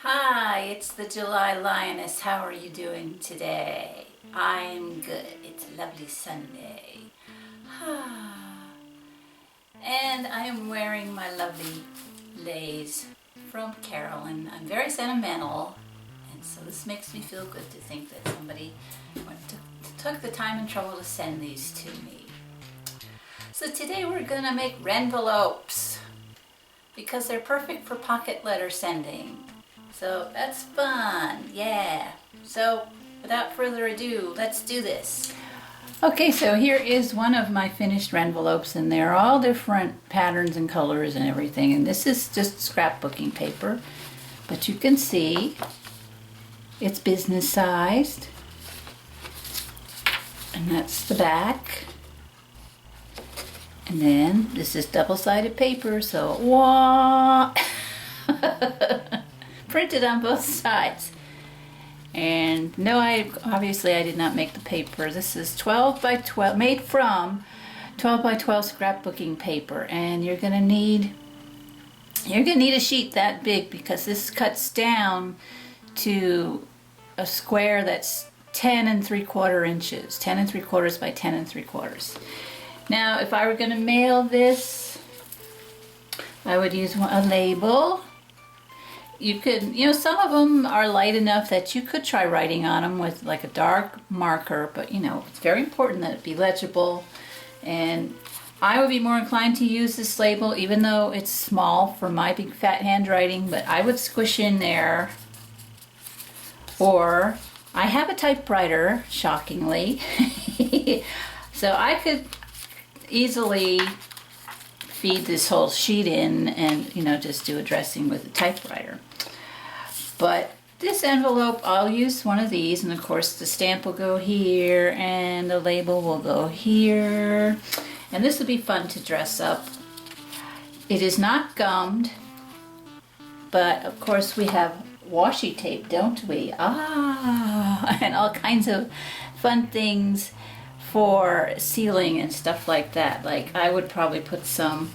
Hi, it's the July Lioness. How are you doing today? I'm good. It's a lovely Sunday. And I am wearing my lovely lace from Carolyn. I'm very sentimental, and so this makes me feel good to think that somebody took the time and trouble to send these to me. So today we're going to make renvelopes because they're perfect for pocket letter sending. So that's fun, yeah. So without further ado, let's do this. Okay, so here is one of my finished renvelopes, and they're all different patterns and colors and everything. And this is just scrapbooking paper, but you can see it's business sized. And that's the back. And then this is double-sided paper, so wah! Printed on both sides. And no, obviously I did not make the paper. This is 12 by 12, made from 12 by 12 scrapbooking paper, and you're gonna need a sheet that big because this cuts down to a square that's 10 3/4 inches, 10 3/4 by 10 3/4. Now, if I were gonna mail this, I would use a label. You could, some of them are light enough that you could try writing on them with like a dark marker, but it's very important that it be legible. And I would be more inclined to use this label, even though it's small for my big fat handwriting, but I would squish in there. Or I have a typewriter, shockingly, so I could easily feed this whole sheet in and just do addressing with a typewriter. But this envelope, I'll use one of these, and of course the stamp will go here and the label will go here, and this will be fun to dress up. It is not gummed, but of course we have washi tape, don't we? And all kinds of fun things for sealing and stuff like that. Like I would probably put some,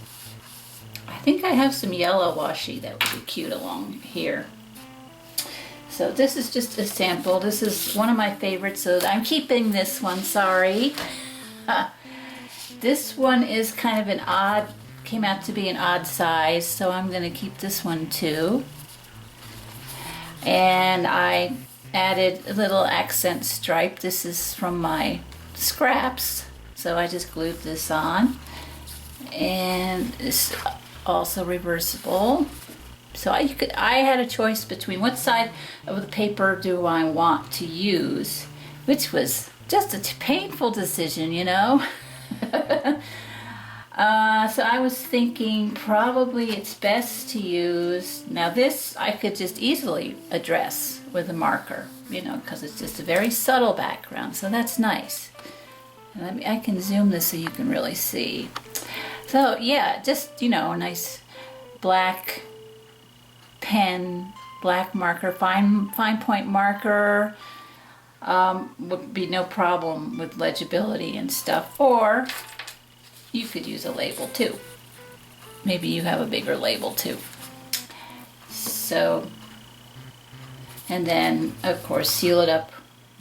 I think I have some yellow washi that would be cute along here. So this is just a sample. This is one of my favorites, so I'm keeping this one, sorry. This one is kind of came out to be an odd size, so I'm gonna keep this one too. And I added a little accent stripe. This is from my scraps, so I just glued this on, and it's also reversible. So I had a choice between what side of the paper do I want to use, which was just a painful decision, So I was thinking probably it's best to use, now this I could just easily address with a marker, because it's just a very subtle background, so that's nice. And I can zoom this so you can really see. So yeah, just, a nice black pen, black marker, fine point marker, would be no problem with legibility and stuff. Or you could use a label too. Maybe you have a bigger label too. So, and then of course seal it up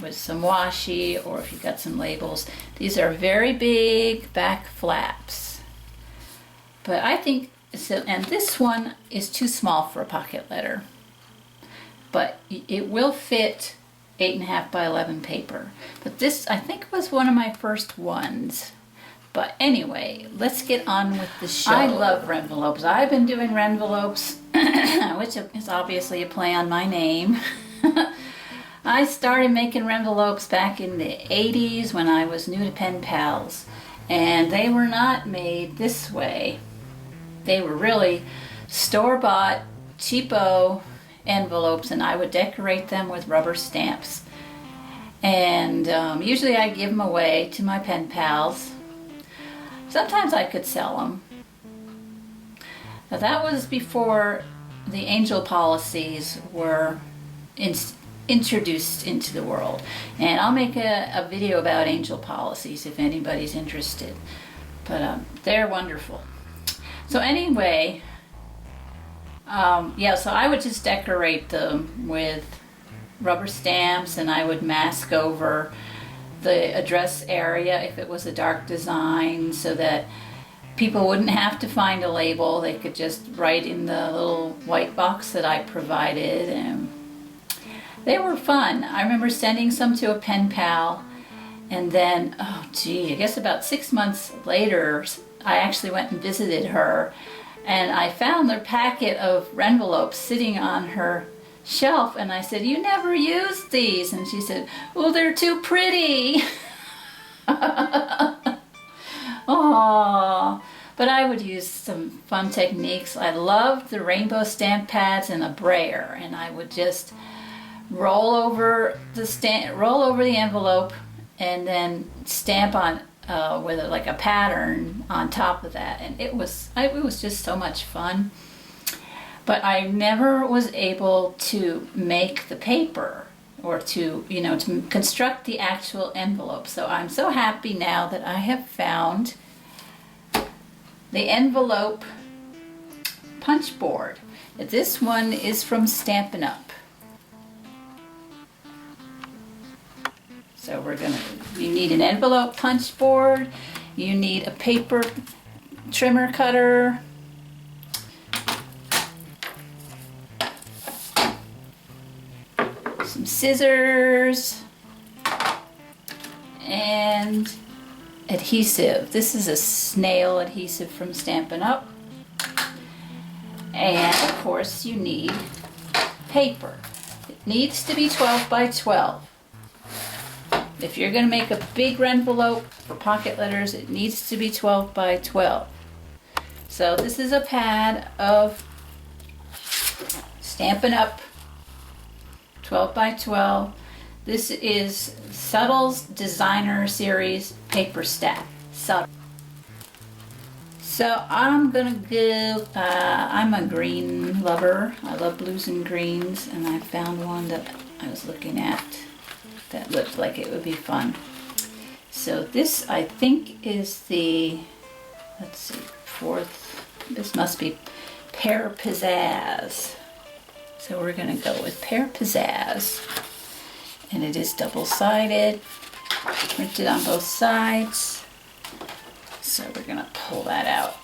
with some washi, or if you've got some labels. These are very big back flaps. But I think, so, and this one is too small for a pocket letter. But it will fit 8.5 by 11 paper. But this, I think, was one of my first ones. But anyway, let's get on with the show. I love renvelopes. I've been doing renvelopes, which is obviously a play on my name. I started making renvelopes back in the 80s when I was new to pen pals, and they were not made this way. They were really store-bought, cheapo envelopes, and I would decorate them with rubber stamps. And usually I give them away to my pen pals. Sometimes I could sell them. Now that was before the angel policies were introduced into the world, and I'll make a video about angel policies if anybody's interested, but they're wonderful. So anyway, Yeah, so I would just decorate them with rubber stamps, and I would mask over the address area if it was a dark design so that people wouldn't have to find a label. They could just write in the little white box that I provided, and they were fun. I remember sending some to a pen pal, and then, oh gee, I guess about 6 months later, I actually went and visited her, and I found their packet of envelopes sitting on her shelf, and I said, "You never used these?" And she said, "Well, they're too pretty." Oh, but I would use some fun techniques. I loved the rainbow stamp pads and a brayer, and I would just roll over the envelope and then stamp on with like a pattern on top of that, and it was just so much fun. But I never was able to make the paper or to construct the actual envelope. So I'm so happy now that I have found the envelope punch board. This one is from Stampin' Up. So you need an envelope punch board, you need a paper trimmer cutter, some scissors, and adhesive. This is a Snail Adhesive from Stampin' Up. And of course you need paper. It needs to be 12 by 12. If you're going to make a big envelope for pocket letters, it needs to be 12 by 12. So this is a pad of Stampin' Up 12 by 12. This is Subtle's Designer Series paper stack. Subtle. So I'm gonna go, I'm a green lover. I love blues and greens, and I found one that I was looking at that looked like it would be fun. So this, I think, is the, let's see, this must be Pear Pizzazz. So we're gonna go with Pear Pizzazz. And it is double-sided, printed on both sides. So we're gonna pull that out.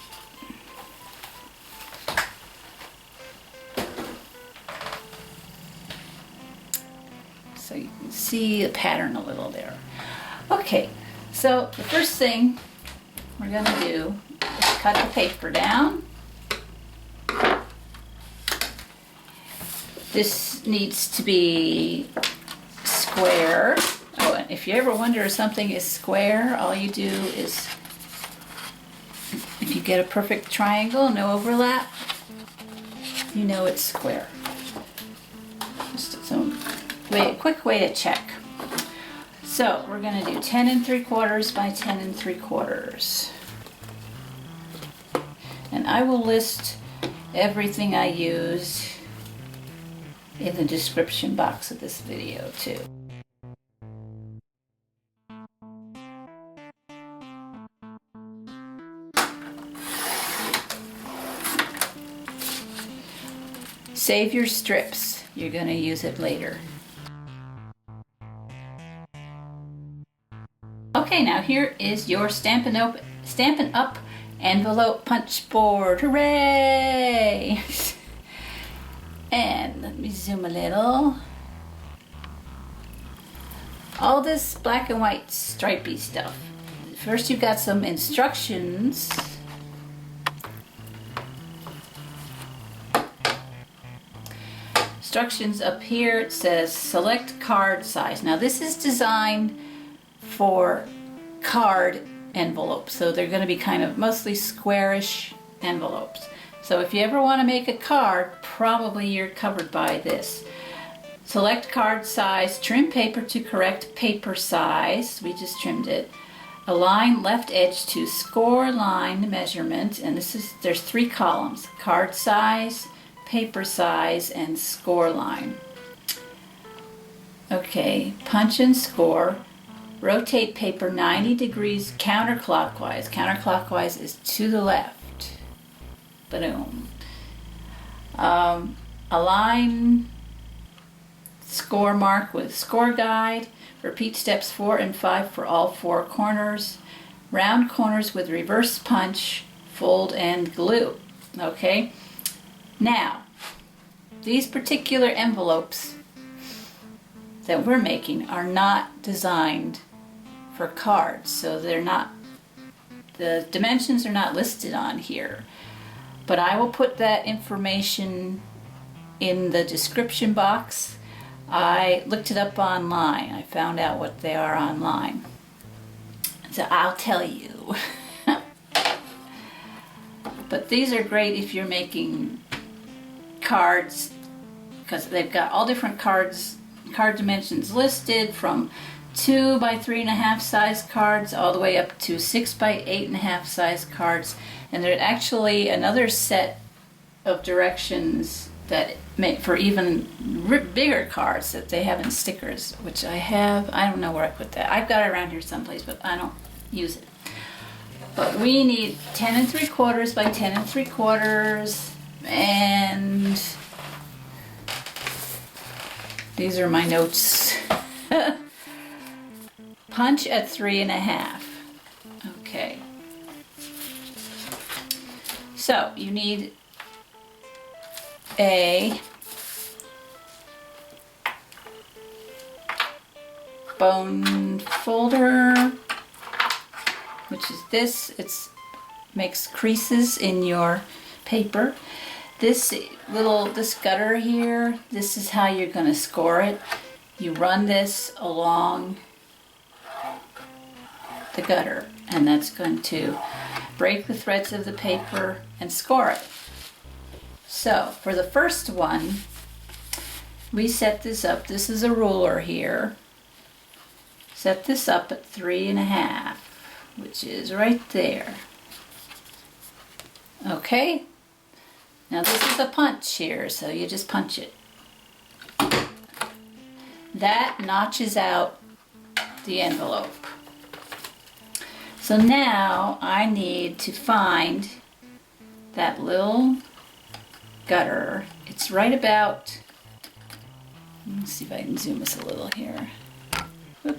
So you can see the pattern a little there. Okay, so the first thing we're gonna do is cut the paper down. This needs to be square. Oh, and if you ever wonder if something is square, all you do is, if you get a perfect triangle, no overlap, you know it's square. Just some quick way to check. So we're going to do 10 3/4 by 10 3/4. And I will list everything I use in the description box of this video too. Save your strips. You're going to use it later. Okay, now here is your Stampin' Up envelope punch board. Hooray! And let me zoom a little. All this black and white stripy stuff. First you've got some instructions. Instructions up here, it says select card size. Now this is designed for card envelopes, so they're going to be kind of mostly squarish envelopes. So if you ever want to make a card, probably you're covered by this. Select card size, trim paper to correct paper size. We just trimmed it. Align left edge to score line measurement, and there's 3 columns: card size, paper size, and score line. Okay, punch and score. Rotate paper 90 degrees counterclockwise. Counterclockwise is to the left. Boom. Align score mark with score guide. Repeat steps 4 and 5 for all 4 corners. Round corners with reverse punch, fold and glue. Okay, now these particular envelopes that we're making are not designed for cards, so they're not, the dimensions are not listed on here, but I will put that information in the description box. I looked it up online. I found out what they are online, so I'll tell you. But these are great if you're making cards, because they've got all different card dimensions listed, from 2 by 3.5 size cards all the way up to 6 by 8.5 size cards. And there's actually another set of directions that make for even bigger cards that they have in stickers, which I have. I don't know where I put that. I've got it around here someplace, but I don't use it. But we need 10 3/4 by 10 3/4, and these are my notes. Punch at 3.5. Okay. So you need a bone folder, which is this. It makes creases in your paper. This gutter here, this is how you're going to score it. You run this along the gutter, and that's going to break the threads of the paper and score it. So for the first one, we set this up. This is a ruler here. Set this up at 3.5, which is right there. Okay, now this is a punch here, so you just punch it. That notches out the envelope. So now I need to find that little gutter. It's right about, let's see if I can zoom this a little here. Whoop.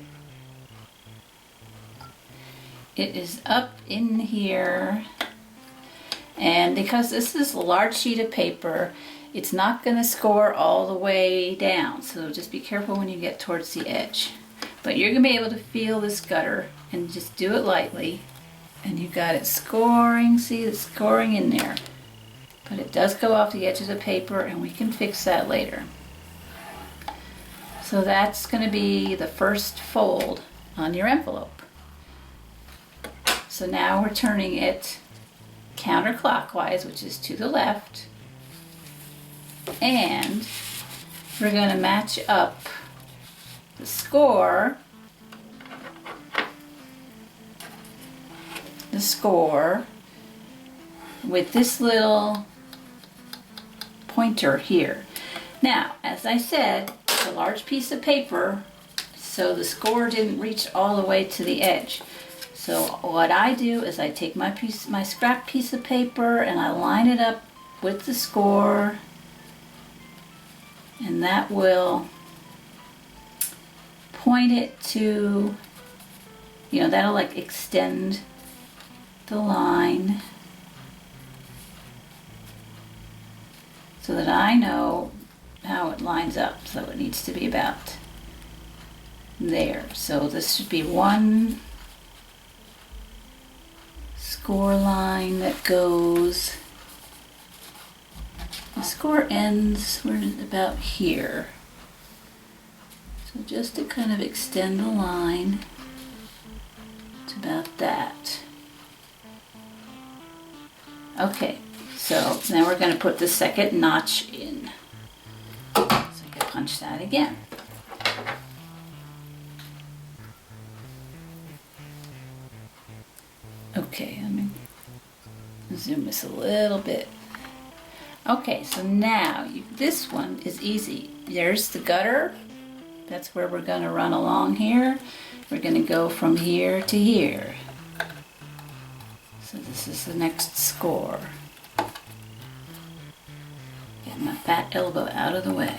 It is up in here, and because this is a large sheet of paper, it's not going to score all the way down, so just be careful when you get towards the edge. But you're going to be able to feel this gutter and just do it lightly, and you got it scoring. See, it's scoring in there, but it does go off the edge of the paper, and we can fix that later. So that's going to be the first fold on your envelope. So now we're turning it counterclockwise, which is to the left, and we're going to match up the score with this little pointer here. Now, as I said, it's a large piece of paper, so the score didn't reach all the way to the edge. So what I do is I take my scrap piece of paper and I line it up with the score, and that will point it to, that'll like extend the line so that I know how it lines up. So it needs to be about there. So this should be one score line that goes, the score ends about here. So just to kind of extend the line, it's about that. Okay, so now we're going to put the second notch in. So I can punch that again. Okay, let me zoom this a little bit. Okay, so now this one is easy. There's the gutter. That's where we're going to run along here. We're going to go from here to here. So this is the next score. Yeah, my fat elbow out of the way.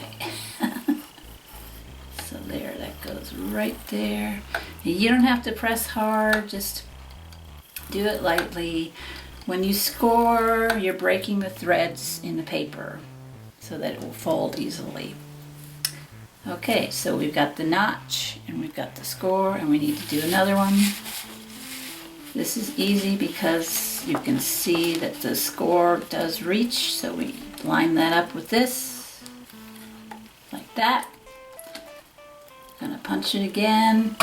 So there, that goes right there. You don't have to press hard, just do it lightly. When you score, you're breaking the threads in the paper so that it will fold easily. Okay, so we've got the notch and we've got the score, and we need to do another one. This is easy because you can see that the score does reach, so we line that up with this, like that. Gonna punch it again.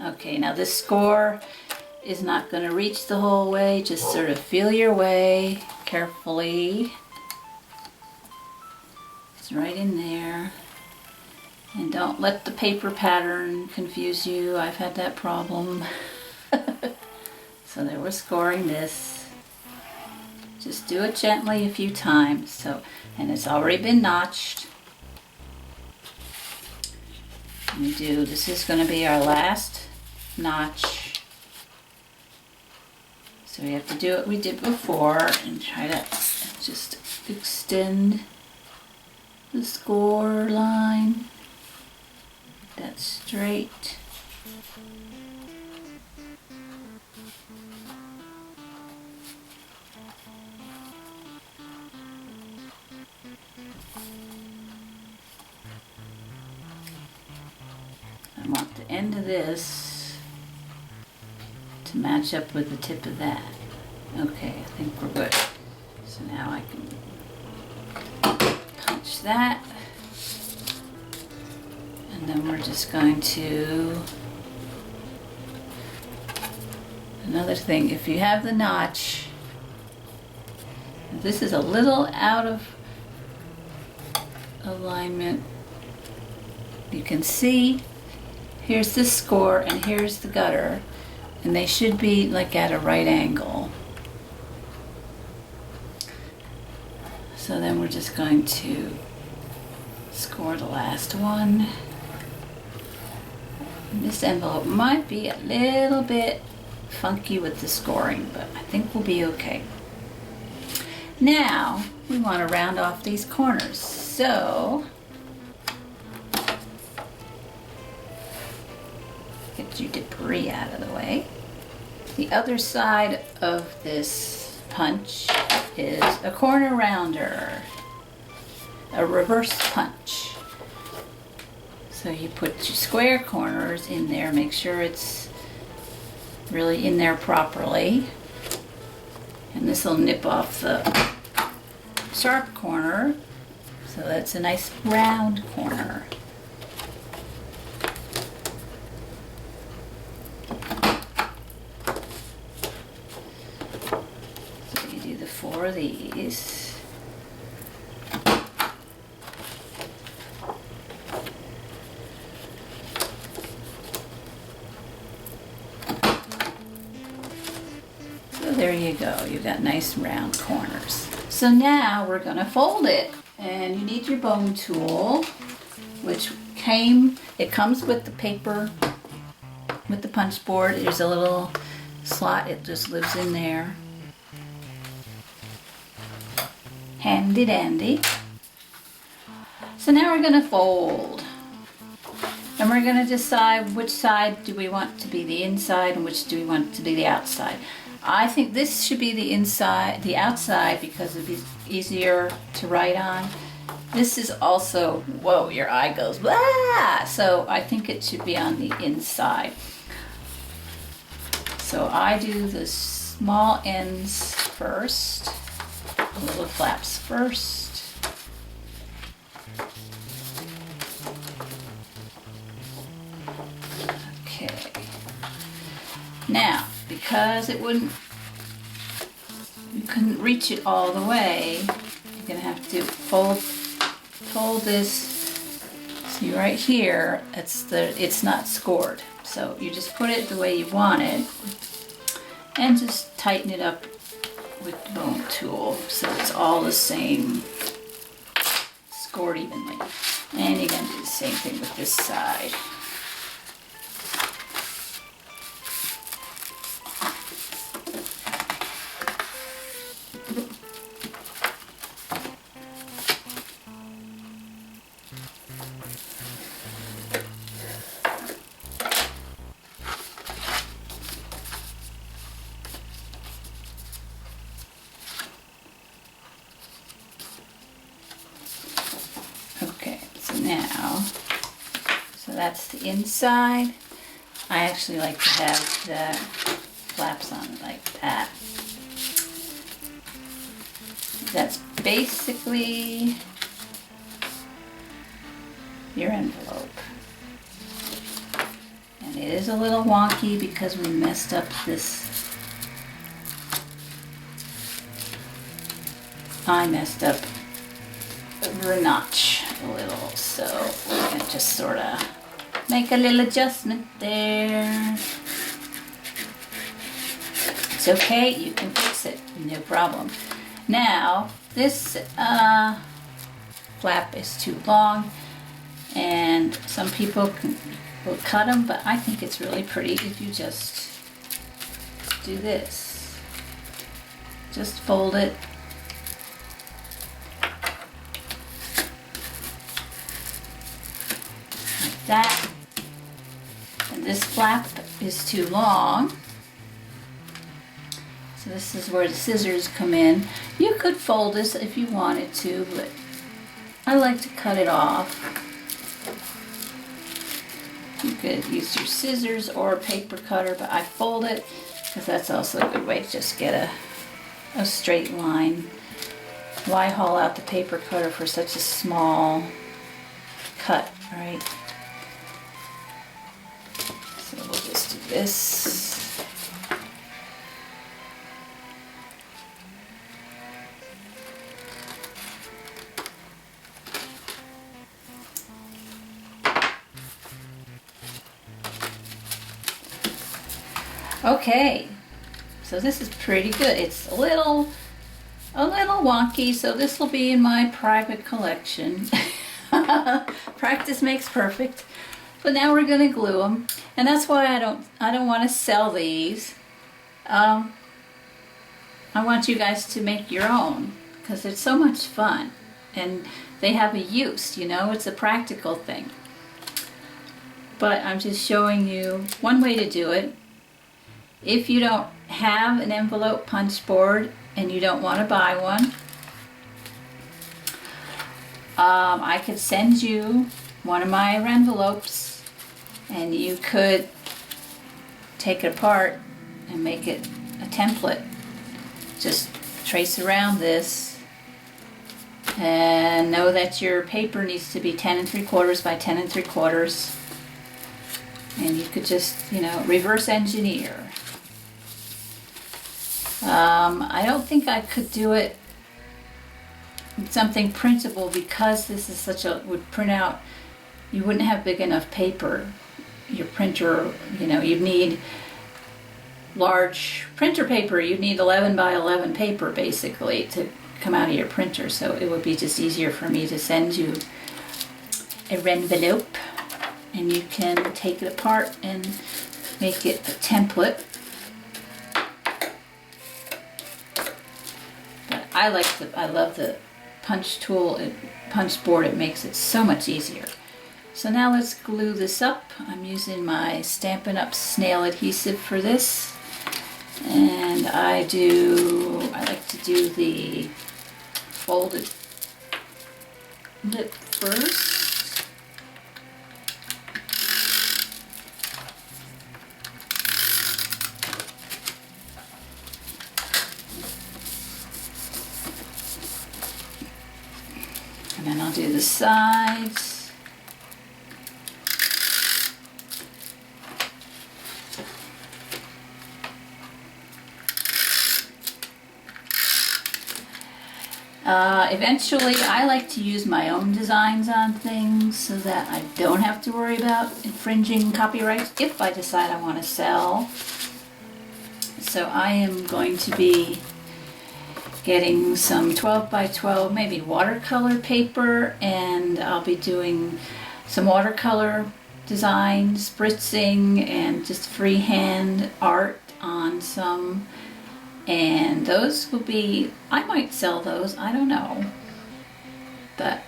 Okay, now this score is not gonna reach the whole way, just sort of feel your way carefully. It's right in there. And don't let the paper pattern confuse you. I've had that problem. So there we're scoring this. Just do it gently a few times. So, and it's already been notched. This is going to be our last notch. So we have to do what we did before and try to just extend the score line. That's straight. I want the end of this to match up with the tip of that. Okay, I think we're good. So now I can punch that. And then we're just going to, another thing, if you have the notch, this is a little out of alignment, you can see here's the score and here's the gutter, and they should be like at a right angle. So then we're just going to score the last one. This envelope might be a little bit funky with the scoring, but I think we'll be okay. Now we want to round off these corners. So get your debris out of the way. The other side of this punch is a corner rounder, a reverse punch. So you put your square corners in there, make sure it's really in there properly. And this will nip off the sharp corner, so that's a nice round corner. So you do the 4 of these. There you go, you've got nice round corners. So now we're going to fold it, and you need your bone tool, which it comes with the paper, with the punch board. There's a little slot, it just lives in there. Handy dandy. So now we're going to fold. And we're going to decide which side do we want to be the inside and which do we want to be the outside. I think this should be the outside because it'd be easier to write on. This is also, whoa, your eye goes, blah! So I think it should be on the inside. So I do the small ends first, the little flaps first. Okay. Now, because you couldn't reach it all the way, you're gonna have to fold this. See right here, it's not scored. So you just put it the way you want it and just tighten it up with the bone tool so it's all the same, scored evenly. And you're gonna do the same thing with this side. that's the inside. I actually like to have the flaps on it like that. That's basically your envelope. And it is a little wonky because we messed up this. I messed up the notch a little, so we're going to just sort of make a little adjustment there. It's okay, you can fix it, no problem. Now, this flap is too long, and some people will cut them, but I think it's really pretty if you just do this. Just fold it. Like that. And this flap is too long. So this is where the scissors come in. You could fold this if you wanted to, but I like to cut it off. You could use your scissors or a paper cutter, but I fold it because that's also a good way to just get a straight line. Why haul out the paper cutter for such a small cut, right? So we'll just do this. Okay, so this is pretty good. It's a little wonky, so this will be in my private collection. Practice makes perfect. But now we're going to glue them, and that's why I don't want to sell these. I want you guys to make your own because it's so much fun, and they have a use. You know, it's a practical thing. But I'm just showing you one way to do it. If you don't have an envelope punch board and you don't want to buy one, I could send you one of my envelopes and you could take it apart and make it a template. Just trace around this and know that your paper needs to be 10 3/4 by 10 3/4, and you could just, you know, reverse engineer. I don't think I could do it with something printable because this is such a, would print out, you wouldn't have big enough paper. Your printer, you know, you'd need large printer paper. You'd need 11 by 11 paper basically to come out of your printer. So it would be just easier for me to send you a envelope and you can take it apart and make it a template. I love the punch tool, punch board. It makes it so much easier. So now let's glue this up. I'm using my Stampin' Up! Snail Adhesive for this. And I like to do the folded lip first. And then I'll do the sides. Eventually, I like to use my own designs on things so that I don't have to worry about infringing copyrights if I decide I want to sell. So I am going to be getting some 12 by 12, maybe watercolor paper, and I'll be doing some watercolor design, spritzing, and just freehand art on some. And those will be, I might sell those, I don't know. But,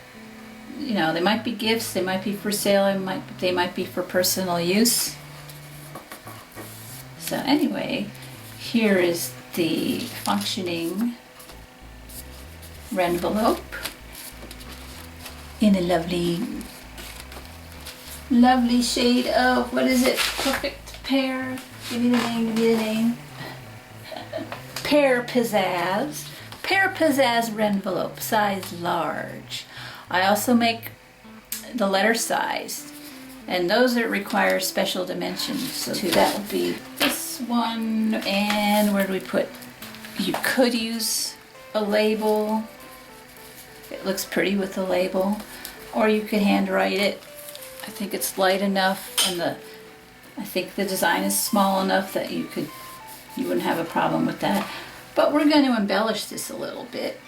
you know, they might be gifts, they might be for sale, they might be for personal use. So anyway, here is the functioning envelope in a lovely lovely shade of, what is it? Perfect Pear. Give me the name, give me the name. Pear Pizzazz. Pear Pizzazz envelope, size large. I also make the letter size, and those that require special dimensions. So that would be this one, and where do we put? You could use a label. It looks pretty with the label, or you could handwrite it. I think it's light enough, and I think the design is small enough that you wouldn't have a problem with that. But we're going to embellish this a little bit.